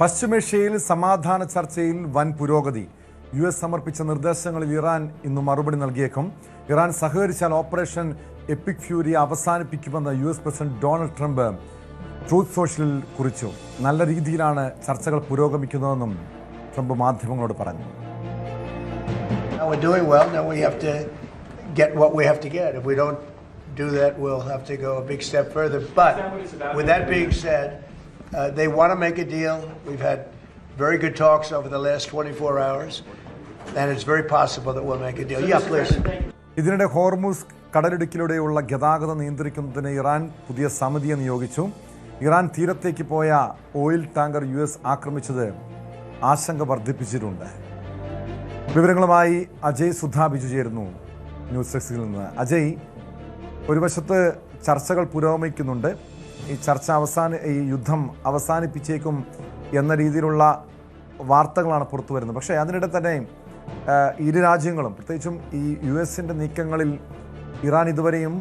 പശ്ചിമേഷ്യയിൽ സമാധാന ചർച്ചയിൽ വൻ പുരോഗതി. US സമർപ്പിച്ച നിർദ്ദേശങ്ങളിൽ ഇറാൻ ഇന്ന് മറുപടി നൽകിയേക്കും. ഇറാൻ സഹകരിച്ചാൽ ഓപ്പറേഷൻ എപ്പിക് ഫ്യൂരി അവസാനിപ്പിക്കുമെന്ന് US president Donald Trump truth സോഷ്യലിൽ കുറിച്ചു. നല്ല രീതിയിലാണ് ചർച്ചകൾ പുരോഗമിക്കുന്നതെന്നും ട്രംപ് മാധ്യമങ്ങളോട് പറഞ്ഞു. We're doing well. Now we have to get what we have to get. If we don't do that, we'll have to go a big step further. But with that being said, they want to make a deal. We've had very good talks over the last 24 hours, and it's very possible that we'll make a deal. Yeah, please. ഇതിനിടെ Hormuz കടലിടുക്കിലൂടെയുള്ള ഗതാഗതം നിയന്ത്രിക്കുന്നതിന് Iran പുതിയ സമിതിയെ നിയോഗിച്ചു. Iran തീരത്തേക്ക് പോയ oil tanker US ആക്രമിച്ചത് ആശങ്ക വർദ്ധിപ്പിച്ചിട്ടുണ്ട്. വിവരങ്ങളുമായി അജയ് സുധാ ബിജു ചേരുന്നു ന്യൂസ് ഡെസ്കിൽ നിന്ന്. അജയ്, ഒരു വശത്ത് ചർച്ചകൾ പുരോഗമിക്കുന്നുണ്ട്. ഈ യുദ്ധം അവസാനിപ്പിച്ചേക്കും എന്ന രീതിയിലുള്ള വാർത്തകളാണ് പുറത്തു വരുന്നത്. പക്ഷേ അതിനിടെ തന്നെ ഇരു രാജ്യങ്ങളും, പ്രത്യേകിച്ചും ഈ US-ൻ്റെ നീക്കങ്ങളിൽ ഇറാൻ ഇതുവരെയും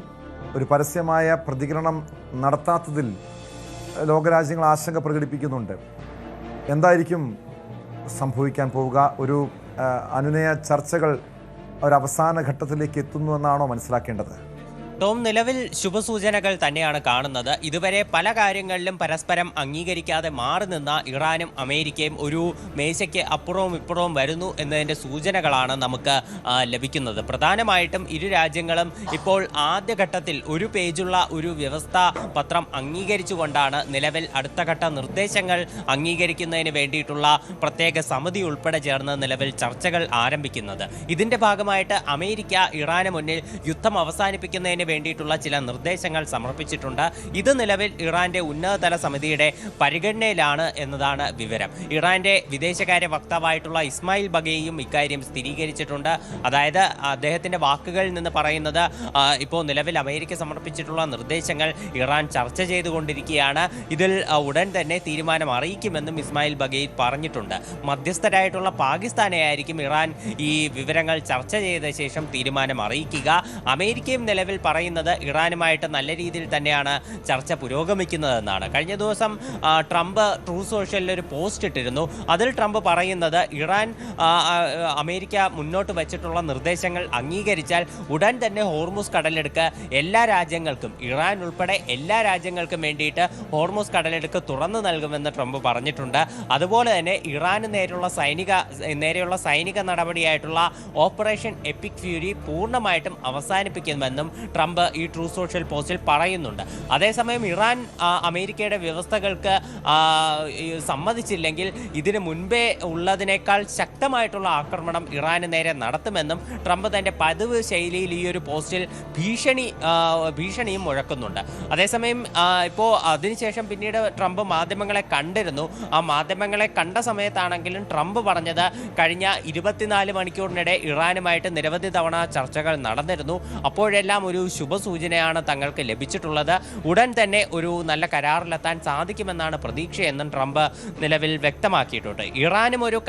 ഒരു പരസ്യമായ പ്രതികരണം നടത്താത്തതിൽ ലോകരാജ്യങ്ങൾ ആശങ്ക പ്രകടിപ്പിക്കുന്നുണ്ട്. എന്തായിരിക്കും സംഭവിക്കാൻ പോവുക? ഒരു അനുനയ ചർച്ചകൾ ഒരവസാന ഘട്ടത്തിലേക്ക് എത്തുന്നുവെന്നാണോ മനസ്സിലാക്കേണ്ടത്? ടോം, നിലവിൽ ശുഭസൂചനകൾ തന്നെയാണ് കാണുന്നത്. ഇതുവരെ പല കാര്യങ്ങളിലും പരസ്പരം അംഗീകരിക്കാതെ മാറി നിന്ന ഇറാനും അമേരിക്കയും ഒരു മേശയ്ക്ക് അപ്പുറവും ഇപ്പുറവും വരുന്നു എന്നതിൻ്റെ സൂചനകളാണ് നമുക്ക് ലഭിക്കുന്നത്. പ്രധാനമായിട്ടും ഇരു രാജ്യങ്ങളും ഇപ്പോൾ ആദ്യഘട്ടത്തിൽ ഒരു പേജുള്ള ഒരു വ്യവസ്ഥാ പത്രം അംഗീകരിച്ചുകൊണ്ടാണ് നിലവിൽ അടുത്ത ഘട്ട നിർദ്ദേശങ്ങൾ അംഗീകരിക്കുന്നതിന് വേണ്ടിയിട്ടുള്ള പ്രത്യേക സമിതി ഉൾപ്പെടെ ചേർന്ന് നിലവിൽ ചർച്ചകൾ ആരംഭിക്കുന്നത്. ഇതിൻ്റെ ഭാഗമായിട്ട് അമേരിക്ക ഇറാന് മുന്നിൽ യുദ്ധം അവസാനിപ്പിക്കുന്നതിന് വേണ്ടിയിട്ടുള്ള ചില നിർദ്ദേശങ്ങൾ സമർപ്പിച്ചിട്ടുണ്ട്. ഇത് നിലവിൽ ഇറാന്റെ ഉന്നതതല സമിതിയുടെ പരിഗണനയിലാണ് എന്നതാണ് വിവരം. ഇറാന്റെ വിദേശകാര്യ വക്താവായിട്ടുള്ള ഇസ്മായിൽ ബഗേയും ഇക്കാര്യം സ്ഥിരീകരിച്ചിട്ടുണ്ട്. അതായത് അദ്ദേഹത്തിന്റെ വാക്കുകളിൽ നിന്ന് പറയുന്നത്, ഇപ്പോൾ നിലവിൽ അമേരിക്ക സമർപ്പിച്ചിട്ടുള്ള നിർദ്ദേശങ്ങൾ ഇറാൻ ചർച്ച ചെയ്തുകൊണ്ടിരിക്കുകയാണ്. ഇതിൽ ഉടൻ തന്നെ തീരുമാനം അറിയിക്കുമെന്നും ഇസ്മായിൽ ബഗേ പറഞ്ഞിട്ടുണ്ട്. മധ്യസ്ഥരായിട്ടുള്ള പാകിസ്ഥാനെ ആയിരിക്കും ഇറാൻ ഈ വിവരങ്ങൾ ചർച്ച ചെയ്ത ശേഷം തീരുമാനം അറിയിക്കുക. അമേരിക്കയും നിലവിൽ പറയുന്നത് ഇറാനുമായിട്ട് നല്ല രീതിയിൽ തന്നെയാണ് ചർച്ച പുരോഗമിക്കുന്നതെന്നാണ്. കഴിഞ്ഞ ദിവസം ട്രംപ് ട്രൂത്ത് സോഷ്യലിൽ ഒരു പോസ്റ്റ് ഇട്ടിരുന്നു. അതിൽ ട്രംപ് പറയുന്നത് ഇറാൻ അമേരിക്ക മുന്നോട്ട് വെച്ചിട്ടുള്ള നിർദ്ദേശങ്ങൾ അംഗീകരിച്ചാൽ ഉടൻ തന്നെ ഹോർമുസ് കടലെടുക്ക് എല്ലാ രാജ്യങ്ങൾക്കും, ഇറാൻ ഉൾപ്പെടെ എല്ലാ രാജ്യങ്ങൾക്കും വേണ്ടിയിട്ട് ഹോർമുസ് കടലെടുക്ക് തുറന്നു നൽകുമെന്ന് ട്രംപ് പറഞ്ഞിട്ടുണ്ട്. അതുപോലെ തന്നെ ഇറാന് നേരെയുള്ള സൈനിക നടപടിയായിട്ടുള്ള ഓപ്പറേഷൻ എപ്പിക് ഫ്യൂരി പൂർണ്ണമായിട്ടും അവസാനിപ്പിക്കുമെന്നും ട്രംപ് ഈ ട്രൂത്ത് സോഷ്യൽ പോസ്റ്റിൽ പറയുന്നുണ്ട്. അതേസമയം ഇറാൻ അമേരിക്കയുടെ വ്യവസ്ഥകൾക്ക് സമ്മതിച്ചില്ലെങ്കിൽ ഇതിന് മുൻപേ ഉള്ളതിനേക്കാൾ ശക്തമായിട്ടുള്ള ആക്രമണം ഇറാന് നേരെ നടത്തുമെന്നും ട്രംപ് തൻ്റെ പതിവ് ശൈലിയിൽ ഈ ഒരു പോസ്റ്റിൽ ഭീഷണിയും മുഴക്കുന്നുണ്ട്. അതേസമയം ഇപ്പോൾ അതിനുശേഷം പിന്നീട് ട്രംപ് മാധ്യമങ്ങളെ കണ്ടിരുന്നു. ആ മാധ്യമങ്ങളെ കണ്ട സമയത്താണെങ്കിലും ട്രംപ് പറഞ്ഞത് കഴിഞ്ഞ 24 മണിക്കൂറിനിടെ ഇറാനുമായിട്ട് നിരവധി തവണ ചർച്ചകൾ നടന്നിരുന്നു. അപ്പോഴെല്ലാം ഒരു ശുഭസൂചനയാണ് തങ്ങൾക്ക് ലഭിച്ചിട്ടുള്ളത്. ഉടൻ തന്നെ ഒരു നല്ല കരാറിലെത്താൻ സാധിക്കുമെന്നാണ് പ്രതീക്ഷയെന്നും ട്രംപ് നിലവിൽ വ്യക്തമാക്കിയിട്ടുണ്ട്. ഇറാനും ഒരു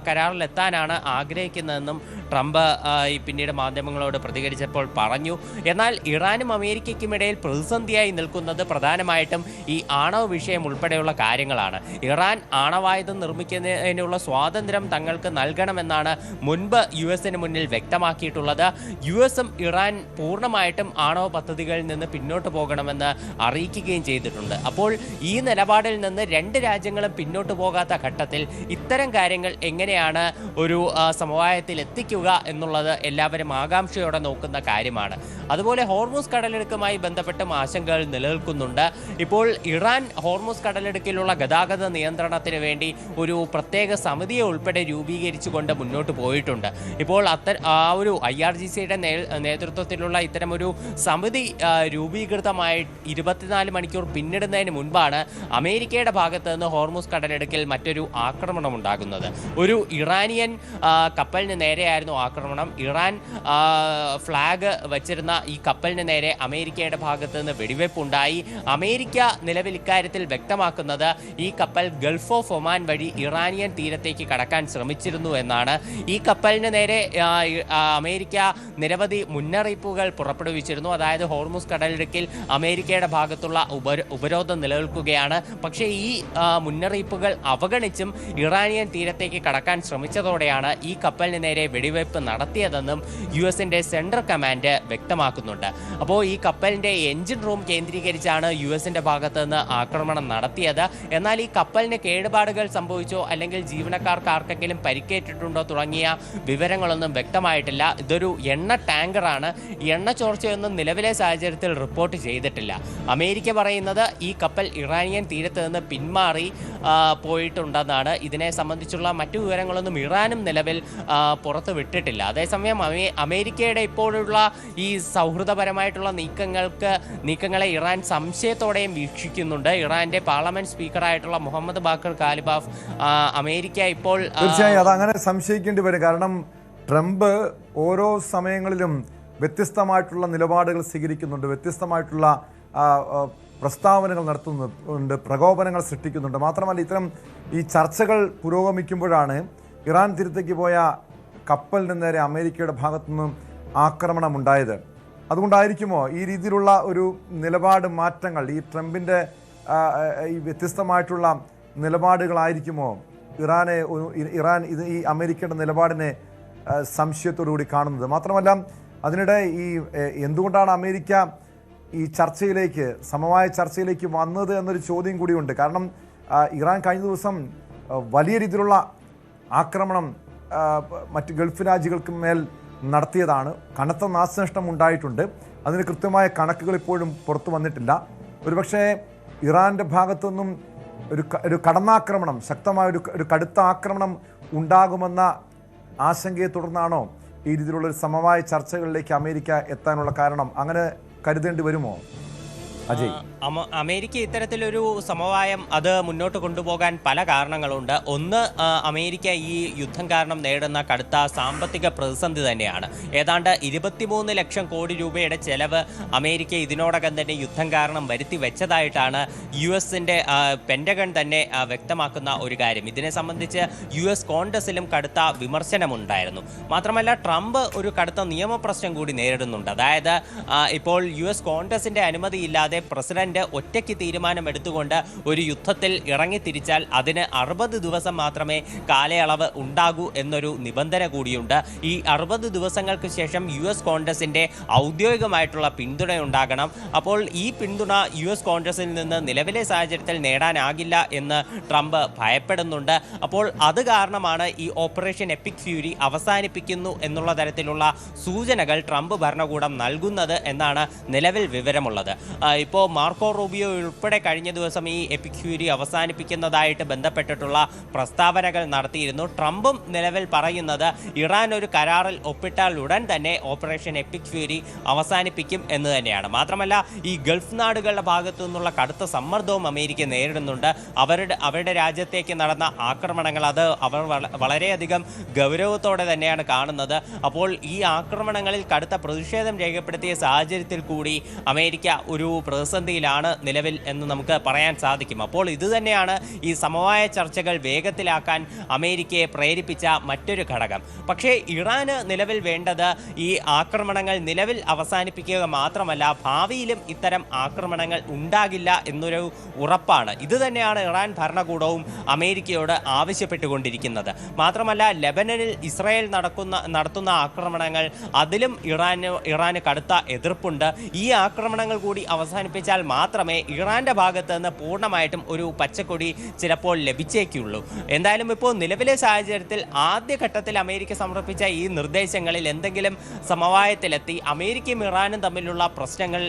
കരാറിലെത്താനാണ് ആഗ്രഹിക്കുന്നതെന്നും ട്രംപ് പിന്നീട് മാധ്യമങ്ങളോട് പ്രതികരിച്ചപ്പോൾ പറഞ്ഞു. എന്നാൽ ഇറാനും അമേരിക്കയ്ക്കും ഇടയിൽ പ്രതിസന്ധിയായി നിൽക്കുന്നത് പ്രധാനമായിട്ടും ഈ ആണവ വിഷയം ഉൾപ്പെടെയുള്ള കാര്യങ്ങളാണ്. ഇറാൻ ആണവായുധം നിർമ്മിക്കുന്നതിനുള്ള സ്വാതന്ത്ര്യം തങ്ങൾക്ക് നൽകണമെന്നാണ് മുൻപ് US-ന് മുന്നിൽ വ്യക്തമാക്കിയിട്ടുള്ളത്. US-ഉം ഇറാൻ പൂർണ്ണമായിട്ടും ആണവ പദ്ധതികളിൽ നിന്ന് പിന്നോട്ട് പോകണമെന്ന് അറിയിക്കുകയും ചെയ്തിട്ടുണ്ട്. അപ്പോൾ ഈ നിലപാടിൽ നിന്ന് രണ്ട് രാജ്യങ്ങളും പിന്നോട്ട് പോകാത്ത ഘട്ടത്തിൽ ഇത്തരം കാര്യങ്ങൾ എങ്ങനെയാണ് ഒരു സമവായത്തിൽ എത്തിക്കുക എന്നുള്ളത് എല്ലാവരും ആകാംക്ഷയോടെ നോക്കുന്ന കാര്യമാണ്. അതുപോലെ ഹോർമുസ് കടലിടുക്കുമായി ബന്ധപ്പെട്ടും ആശങ്കകൾ നിലനിൽക്കുന്നുണ്ട്. ഇപ്പോൾ ഇറാൻ ഹോർമുസ് കടലിടുക്കിലുള്ള ഗതാഗത നിയന്ത്രണത്തിന് വേണ്ടി ഒരു പ്രത്യേക സമിതിയെ ഉൾപ്പെടെ രൂപീകരിച്ചുകൊണ്ട് മുന്നോട്ട് പോയിട്ടുണ്ട്. ഇപ്പോൾ ഒരു IRGCയുടെ നേതൃത്വത്തിലുള്ള ഇത്തരമൊരു സമിതി രൂപീകൃതമായി 24 മണിക്കൂർ പിന്നിടുന്നതിന് മുൻപാണ് അമേരിക്കയുടെ ഭാഗത്ത് നിന്ന് ഹോർമുസ് കടലിടുക്കിൽ മറ്റൊരു ആക്രമണം ഉണ്ടാകുന്നത്. ഒരു ഇറാനിയൻ കപ്പലിന് നേരെയായിരുന്നു ആക്രമണം. ഇറാൻ ഫ്ലാഗ് വച്ചിരുന്ന ഈ കപ്പലിന് നേരെ അമേരിക്കയുടെ ഭാഗത്ത് നിന്ന് വെടിവെപ്പുണ്ടായി. അമേരിക്ക നിലവിൽ ഇക്കാര്യത്തിൽ വ്യക്തമാക്കുന്നത് ഈ കപ്പൽ ഗൾഫ് ഓഫ് ഒമാൻ വഴി ഇറാനിയൻ തീരത്തേക്ക് കടക്കാൻ ശ്രമിച്ചിരുന്നു എന്നാണ്. ഈ കപ്പലിന് നേരെ അമേരിക്ക നിരവധി മുന്നറിയിപ്പുകൾ പുറപ്പെടുവിച്ചിരുന്നു. അതായത് ഹോർമുസ് കടലിടുക്കിൽ അമേരിക്കയുടെ ഭാഗത്തുള്ള ഉപരോധം നിലനിൽക്കുകയാണ്. പക്ഷേ ഈ മുന്നറിയിപ്പുകൾ അവഗണിച്ചും ഇറാനിയൻ തീരത്തേക്ക് കടക്കാൻ ശ്രമിച്ചതോടെയാണ് ഈ കപ്പലിന് നേരെ വെടിവയ്പ് നടത്തിയതെന്നും US-ന്റെ സെൻട്രൽ കമാൻഡ് വ്യക്തമാക്കുന്നുണ്ട്. അപ്പോൾ ഈ കപ്പലിന്റെ എഞ്ചിൻ റൂം കേന്ദ്രീകരിച്ചാണ് US-ന്റെ ഭാഗത്ത് നിന്ന് ആക്രമണം നടത്തിയത്. എന്നാൽ ഈ കപ്പലിന് കേടുപാടുകൾ സംഭവിച്ചോ അല്ലെങ്കിൽ ജീവനക്കാർക്ക് ആർക്കെങ്കിലും പരിക്കേറ്റിട്ടുണ്ടോ തുടങ്ങിയ വിവരങ്ങളൊന്നും വ്യക്തമായിട്ടില്ല. ഇതൊരു എണ്ണ ടാങ്കറാണ്. എണ്ണ ചോർച്ചയൊന്നും നിലവിലെ സാഹചര്യത്തിൽ റിപ്പോർട്ട് ചെയ്തിട്ടില്ല. അമേരിക്ക പറയുന്നത് ഈ കപ്പൽ ഇറാനിയൻ തീരത്ത് നിന്ന് പിന്മാറി പോയിട്ടുണ്ടെന്നാണ്. ഇതിനെ സംബന്ധിച്ചുള്ള മറ്റു വിവരങ്ങളൊന്നും ഇറാനും നിലവിൽ പുറത്തു വിട്ടിട്ടില്ല. അതേസമയം അമേരിക്കയുടെ ഇപ്പോഴുള്ള ഈ സൗഹൃദപരമായിട്ടുള്ള നീക്കങ്ങളെ ഇറാൻ സംശയത്തോടെയും വീക്ഷിക്കുന്നുണ്ട്. ഇറാന്റെ പാർലമെന്റ് സ്പീക്കറായിട്ടുള്ള മുഹമ്മദ് ബാഖർ കാലിബാഫ് അമേരിക്ക ഇപ്പോൾ തീർച്ചയായും അതങ്ങനെ സംശയിക്കേണ്ടി വരും. കാരണം ട്രംപ് ഓരോ സമയങ്ങളിലും വ്യത്യസ്തമായിട്ടുള്ള നിലപാടുകൾ സ്വീകരിക്കുന്നുണ്ട്, വ്യത്യസ്തമായിട്ടുള്ള പ്രസ്താവനകൾ നടത്തുന്നുണ്ട്, പ്രകോപനങ്ങൾ സൃഷ്ടിക്കുന്നുണ്ട്. മാത്രമല്ല ഇത്തരം ഈ ചർച്ചകൾ പുരോഗമിക്കുമ്പോഴാണ് ഇറാൻ തീരത്തേക്ക് പോയ കപ്പലിന് നേരെ അമേരിക്കയുടെ ഭാഗത്തുനിന്നും ആക്രമണം ഉണ്ടായത്. അതുകൊണ്ടായിരിക്കുമോ ഈ രീതിയിലുള്ള ഒരു നിലപാട് മാറ്റങ്ങൾ, ഈ ട്രംപിൻ്റെ ഈ വ്യത്യസ്തമായിട്ടുള്ള നിലപാടുകളായിരിക്കുമോ ഇറാൻ ഈ അമേരിക്കയുടെ നിലപാടിനെ സംശയത്തോടുകൂടി കാണുന്നത്? മാത്രമല്ല അതിനിടെ എന്തുകൊണ്ടാണ് അമേരിക്ക ഈ ചർച്ചയിലേക്ക്, സമവായ ചർച്ചയിലേക്ക് വന്നത് എന്നൊരു ചോദ്യം കൂടിയുണ്ട്. കാരണം ഇറാൻ കഴിഞ്ഞ ദിവസം വലിയ രീതിയിലുള്ള ആക്രമണം മറ്റ് ഗൾഫ് രാജ്യങ്ങൾക്ക് മേൽ നടത്തിയതാണ്. കനത്ത നാശനഷ്ടം ഉണ്ടായിട്ടുണ്ട്. അതിന് കൃത്യമായ കണക്കുകൾ ഇപ്പോഴും പുറത്തു വന്നിട്ടില്ല. ഒരുപക്ഷെ ഇറാൻ്റെ ഭാഗത്തുനിന്നും ഒരു കടന്നാക്രമണം, ശക്തമായ ഒരു കടുത്ത ആക്രമണം ഉണ്ടാകുമെന്ന ആശങ്കയെ തുടർന്നാണോ ഈ രീതിയിലുള്ള ഒരു സമവായ ചർച്ചകളിലേക്ക് അമേരിക്ക എത്താനുള്ള കാരണം? അങ്ങനെ കരുതേണ്ടി വരുമോ അജയ്? അമേരിക്ക ഇത്തരത്തിലൊരു സമവായം അത് മുന്നോട്ട് കൊണ്ടുപോകാൻ പല കാരണങ്ങളുണ്ട്. ഒന്ന്, അമേരിക്ക ഈ യുദ്ധം കാരണം നേരിടുന്ന കടുത്ത സാമ്പത്തിക പ്രതിസന്ധി തന്നെയാണ്. ഏതാണ്ട് 23 ലക്ഷം കോടി രൂപയുടെ ചെലവ് അമേരിക്ക ഇതിനോടകം തന്നെ യുദ്ധം കാരണം വരുത്തി വെച്ചതായിട്ടാണ് US-ന്റെ പെന്റഗൺ തന്നെ വ്യക്തമാക്കുന്ന ഒരു കാര്യം. ഇതിനെ സംബന്ധിച്ച് US കോൺഗ്രസിലും കടുത്ത വിമർശനമുണ്ടായിരുന്നു. മാത്രമല്ല ട്രംപ് ഒരു കടുത്ത നിയമപ്രശ്നം കൂടി നേരിടുന്നുണ്ട്. അതായത് ഇപ്പോൾ US കോൺഗ്രസിന്റെ അനുമതിയില്ലാതെ പ്രസിഡന്റ് ഒറ്റയ്ക്ക് തീരുമാനമെടുത്തുകൊണ്ട് ഒരു യുദ്ധത്തിൽ ഇറങ്ങിത്തിരിച്ചാൽ അതിന് 60 ദിവസം മാത്രമേ കാലയളവ് ഉണ്ടാകൂ എന്നൊരു നിബന്ധന കൂടിയുണ്ട്. ഈ 60 ദിവസങ്ങൾക്ക് ശേഷം US കോൺഗ്രസിന്റെ ഔദ്യോഗികമായിട്ടുള്ള പിന്തുണയുണ്ടാകണം. അപ്പോൾ ഈ പിന്തുണ US കോൺഗ്രസിൽ നിന്ന് നിലവിലെ സാഹചര്യത്തിൽ നേടാനാകില്ല എന്ന് ട്രംപ് ഭയപ്പെടുന്നുണ്ട്. അപ്പോൾ അത് കാരണമാണ് ഈ ഓപ്പറേഷൻ എപ്പിക് ഫ്യൂരി അവസാനിപ്പിക്കുന്നു എന്നുള്ള തരത്തിലുള്ള സൂചനകൾ ട്രംപ് ഭരണകൂടം നൽകുന്നത് എന്നാണ് നിലവിൽ വിവരമുള്ളത്. ഇപ്പോൾ മാർക്കോ റൂബിയോ ഉൾപ്പെടെ കഴിഞ്ഞ ദിവസം ഈ എപ്പിക് ഫ്യൂരി അവസാനിപ്പിക്കുന്നതായിട്ട് ബന്ധപ്പെട്ടിട്ടുള്ള പ്രസ്താവനകൾ നടത്തിയിരുന്നു. ട്രംപും നിലവിൽ പറയുന്നത് ഇറാൻ ഒരു കരാറിൽ ഒപ്പിട്ടാൽ ഉടൻ തന്നെ ഓപ്പറേഷൻ എപ്പിക് ഫ്യൂരി അവസാനിപ്പിക്കും എന്ന് തന്നെയാണ്. മാത്രമല്ല ഈ ഗൾഫ് നാടുകളുടെ ഭാഗത്തു നിന്നുള്ള കടുത്ത സമ്മർദ്ദവും അമേരിക്ക നേരിടുന്നുണ്ട്. അവരുടെ രാജ്യത്തേക്ക് നടന്ന ആക്രമണങ്ങൾ അത് അവർ വളരെയധികം ഗൗരവത്തോടെ തന്നെയാണ് കാണുന്നത്. അപ്പോൾ ഈ ആക്രമണങ്ങളിൽ കടുത്ത പ്രതിഷേധം രേഖപ്പെടുത്തിയ സാഹചര്യത്തിൽ കൂടി അമേരിക്ക ഒരു പ്രതിസന്ധിയിലാണ് നിലവിൽ എന്ന് നമുക്ക് പറയാൻ സാധിക്കും. അപ്പോൾ ഇത് തന്നെയാണ് ഈ സമവായ ചർച്ചകൾ വേഗത്തിലാക്കാൻ അമേരിക്കയെ പ്രേരിപ്പിച്ച മറ്റൊരു ഘടകം. പക്ഷേ ഇറാന് നിലവിൽ വേണ്ടത് ഈ ആക്രമണങ്ങൾ നിലവിൽ അവസാനിപ്പിക്കുക മാത്രമല്ല, ഭാവിയിലും ഇത്തരം ആക്രമണങ്ങൾ ഉണ്ടാകില്ല എന്നൊരു ഉറപ്പാണ്. ഇത് തന്നെയാണ് ഇറാൻ ഭരണകൂടവും അമേരിക്കയോട് ആവശ്യപ്പെട്ടുകൊണ്ടിരിക്കുന്നത്. മാത്രമല്ല ലെബനനിൽ ഇസ്രായേൽ നടത്തുന്ന ആക്രമണങ്ങൾ അതിലും ഇറാന് കടുത്ത എതിർപ്പുണ്ട്. ഈ ആക്രമണങ്ങൾ കൂടി അവസാനിപ്പിച്ചാൽ മാത്രമേ ഇറാന്റെ ഭാഗത്ത് നിന്ന് പൂർണ്ണമായിട്ടും ഒരു പച്ചക്കൊടി ചിലപ്പോൾ ലഭിച്ചേക്കുള്ളൂ. എന്തായാലും ഇപ്പോൾ നിലവിലെ സാഹചര്യത്തിൽ ആദ്യഘട്ടത്തിൽ അമേരിക്ക സമർപ്പിച്ച ഈ നിർദ്ദേശങ്ങളിൽ എന്തെങ്കിലും സമവായത്തിലെത്തി അമേരിക്കയും ഇറാനും തമ്മിലുള്ള പ്രശ്നങ്ങൾ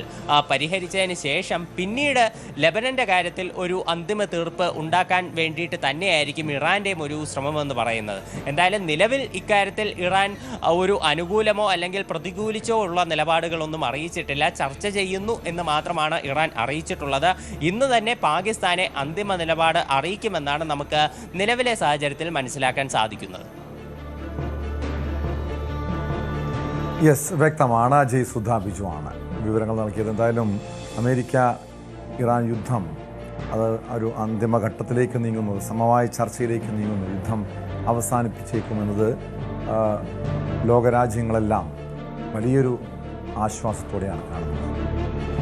പരിഹരിച്ചതിന് ശേഷം പിന്നീട് ലെബനന്റെ കാര്യത്തിൽ ഒരു അന്തിമ തീർപ്പ് ഉണ്ടാക്കാൻ വേണ്ടിയിട്ട് തന്നെയായിരിക്കും ഇറാന്റെയും ഒരു ശ്രമമെന്ന് പറയുന്നത്. എന്തായാലും നിലവിൽ ഇക്കാര്യത്തിൽ ഇറാൻ ഒരു അനുകൂലമോ അല്ലെങ്കിൽ പ്രതികൂലിച്ചോ ഉള്ള നിലപാടുകളൊന്നും അറിയിച്ചിട്ടില്ല. ചർച്ച ചെയ്യുന്നു എന്ന് മാത്രമാണ് ഇറാൻ അറിയിച്ചിട്ടുള്ളത്. ഇന്ന് തന്നെ പാകിസ്ഥാനെ അന്തിമ നിലപാട് അറിയിക്കുമെന്നാണ് നമുക്ക് നിലവിലെ സാഹചര്യത്തിൽ മനസ്സിലാക്കാൻ സാധിക്കുന്നത്. യെസ്, വ്യക്തമാണ്. അജയ് സുധ ബിജുവാണ് വിവരങ്ങൾ നൽകിയത്. എന്തായാലും അമേരിക്ക ഇറാൻ യുദ്ധം അത് ഒരു അന്തിമഘട്ടത്തിലേക്ക് നീങ്ങുന്നു, സമവായ ചർച്ചയിലേക്ക് നീങ്ങുന്നു, യുദ്ധം അവസാനിപ്പിച്ചേക്കുമെന്നത് ലോകരാജ്യങ്ങളെല്ലാം വലിയൊരു ആശ്വാസത്തോടെയാണ് കാണുന്നത്.